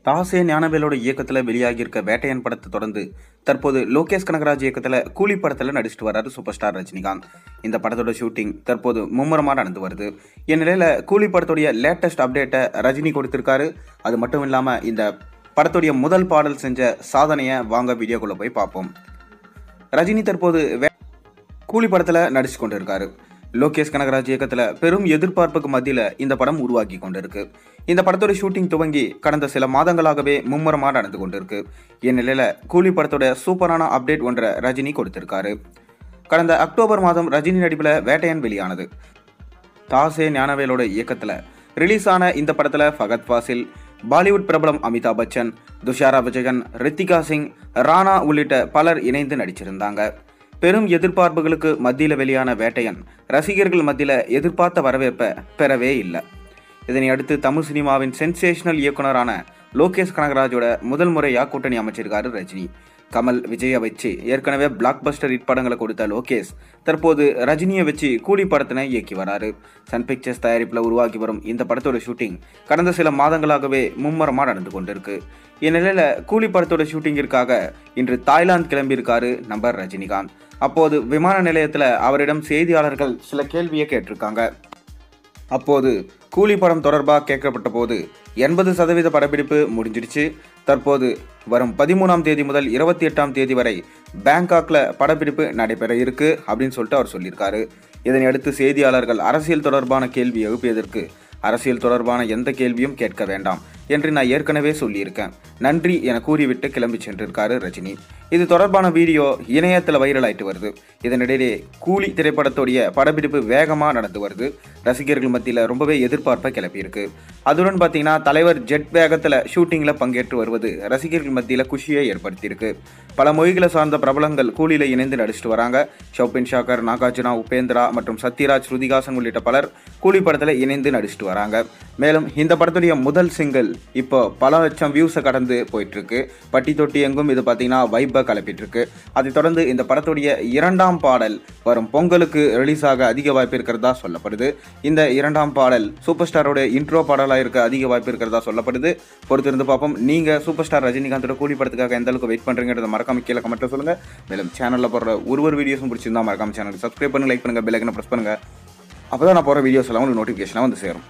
தாசே ஞானவேலோட இயக்கத்தில் வெளியாகியிருக்க வேட்டையன் படத்தை தொடர்ந்து தற்போது லோகேஷ் கனகராஜ் இயக்கத்தில் கூலி படத்தில் நடிச்சிட்டு வர்றாரு சூப்பர் ஸ்டார் ரஜினிகாந்த். இந்த படத்தோட ஷூட்டிங் தற்போது மும்முரமாக நடந்து வருது. இந்நிலையில் கூலி படத்துடைய லேட்டஸ்ட் அப்டேட்டை ரஜினி கொடுத்திருக்காரு. அது மட்டும் இல்லாமல் இந்த படத்துடைய முதல் பாடல் செஞ்ச சாதனையை வாங்க வீடியோக்குள்ளே போய் பார்ப்போம். ரஜினி தற்போது கூலி படத்தில் நடிச்சு கொண்டு இருக்காரு. லோகேஷ் கனகராஜ் இயக்கத்தில் பெரும் எதிர்பார்ப்புக்கு மத்தியில் இந்த படம் உருவாக்கி கொண்டிருக்கு. இந்த படத்தோட ஷூட்டிங் துவங்கி கடந்த சில மாதங்களாகவே மும்முரமாக நடந்து கொண்டிருக்கு. இந்நிலையில் கூலி படத்தோட சூப்பரான அப்டேட் ஒன்றை ரஜினி கொடுத்திருக்காரு. கடந்த அக்டோபர் மாதம் ரஜினி நடிப்பில் வேட்டையன் வெளியானது. தாசே ஞானவேலோட இயக்கத்தில் ரிலீஸ் ஆன இந்த படத்தில் ஃபகத் ஃபாசில், பாலிவுட் பிரபலம் அமிதாப் பச்சன், துஷாரா விஜயன், ரித்திகா சிங், ராணா உள்ளிட்ட பலர் இணைந்து நடிச்சிருந்தாங்க. பெரும் எதிர்பார்ப்புகளுக்கு மத்தியில் வெளியான வேட்டையன் ரசிகர்கள் மத்தியில் எதிர்பார்த்த வரவேற்பை பெறவே இல்லை. இதனை அடுத்து தமிழ் சினிமாவின் சென்சேஷனல் இயக்குனரான லோகேஷ் கனகராஜோட முதல் முறையாக கூட்டணி அமைச்சிருக்காரு ரஜினி. கமல், விஜயை வச்சு ஏற்கனவே பிளாக் பஸ்டர் ஹிட் படங்களை கொடுத்த லோகேஷ் தற்போது ரஜினியை வச்சு கூலி படத்தினை இயக்கி வராரு. சன் பிக்சர்ஸ் தயாரிப்பில் உருவாக்கி வரும் இந்த படத்தோட ஷூட்டிங் கடந்த சில மாதங்களாகவே மும்முரமாக நடந்து கொண்டிருக்கு. இந்நிலையில் கூலி படத்தோட ஷூட்டிங்கிற்காக இன்று தாய்லாந்து கிளம்பியிருக்காரு நம்ம ரஜினிகாந்த். அப்போது விமான நிலையத்தில் அவரிடம் செய்தியாளர்கள் சில கேள்வியை கேட்டிருக்காங்க. அப்போது கூலி படம் தொடர்பாக கேட்கப்பட்ட போது 80% படப்பிடிப்பு முடிஞ்சிடுச்சு. தற்போது வரும் 13ஆம் தேதி முதல் 28ஆம் தேதி வரை பேங்காக்ல படப்பிடிப்பு நடைபெற இருக்கு அப்படின்னு சொல்லிட்டு அவர் சொல்லியிருக்காரு. இதனை அடுத்து செய்தியாளர்கள் அரசியல் தொடர்பான கேள்வி எழுப்பியதற்கு அரசியல் தொடர்பான எந்த கேள்வியும் கேட்க வேண்டாம் என்று நான் ஏற்கனவே சொல்லியிருக்கேன், நன்றி என கூறிவிட்டு கிளம்பி சென்றிருக்காரு ரஜினி. இது தொடர்பான வீடியோ இணையத்தில் வைரல் ஆயிட்டு வருது. இதனிடையே கூலி திரைப்படத்துடைய படப்பிடிப்பு வேகமாக நடந்து வருது. ரசிகர்கள் மத்தியில் ரொம்பவே எதிர்பார்ப்பை கிளப்பியிருக்கு. அதுடன் பார்த்தீங்கன்னா தலைவர் ஜெட் வேகத்தில் ஷூட்டிங்கில் பங்கேற்று வருவது ரசிகர்கள் மத்தியில் குஷியை ஏற்படுத்தியிருக்கு. பல மொழிகளை சார்ந்த பிரபலங்கள் கூலியில் இணைந்து நடிச்சிட்டு வராங்க. ஷோபின் ஷாக்கர், நாகார்ஜுனா, உபேந்திரா மற்றும் சத்யராஜ், ஸ்ருதிகாசன் உள்ளிட்ட பலர் கூலி படத்தில் இணைந்து நடிச்சிட்டு வராங்க. மேலும் இந்த படத்துடைய முதல் சிங்கிள் இப்போ பல லட்சம் வியூஸை கடந்து போயிட்டு இருக்கு. பட்டி தொட்டி எங்கும் இது பார்த்தீங்கன்னா வைப்பை கிளப்பிட்டு இருக்கு. அதை தொடர்ந்து இந்த படத்துடைய 2ஆம் பாடல் வரும் பொங்கலுக்கு ரிலீஸ் ஆக அதிக வாய்ப்பு இருக்கிறதா சொல்லப்படுது. இந்த 2ஆம் பாடல் சூப்பர் ஸ்டாரோட இன்ட்ரோ பாடலாக இருக்க அதிக வாய்ப்பு இருக்கிறதா சொல்லப்படுது. பொறுத்திருந்து பார்ப்போம். நீங்கள் சூப்பர் ஸ்டார் ரஜினிகாந்தோட கூலி படத்துக்காக எந்த அளவுக்கு வெயிட் பண்ணுறீங்கிறத மறக்காம கீழே கமெண்ட்ல சொல்லுங்க. மேலும் சேனலில் போடுற ஒரு வீடியோஸும் பிடிச்சிருந்தா மறக்காம சேனலுக்கு சப்ஸ்கிரைப் பண்ணுங்க, லைக் பண்ணுங்க, பெல் ஐக்கனை பிரஸ் பண்ணுங்க. அப்போ தான் நான் போகிற வீடியோஸ் எல்லாம் உங்களுக்கு நோட்டிஃபிகேஷனாக வந்து சேரும்.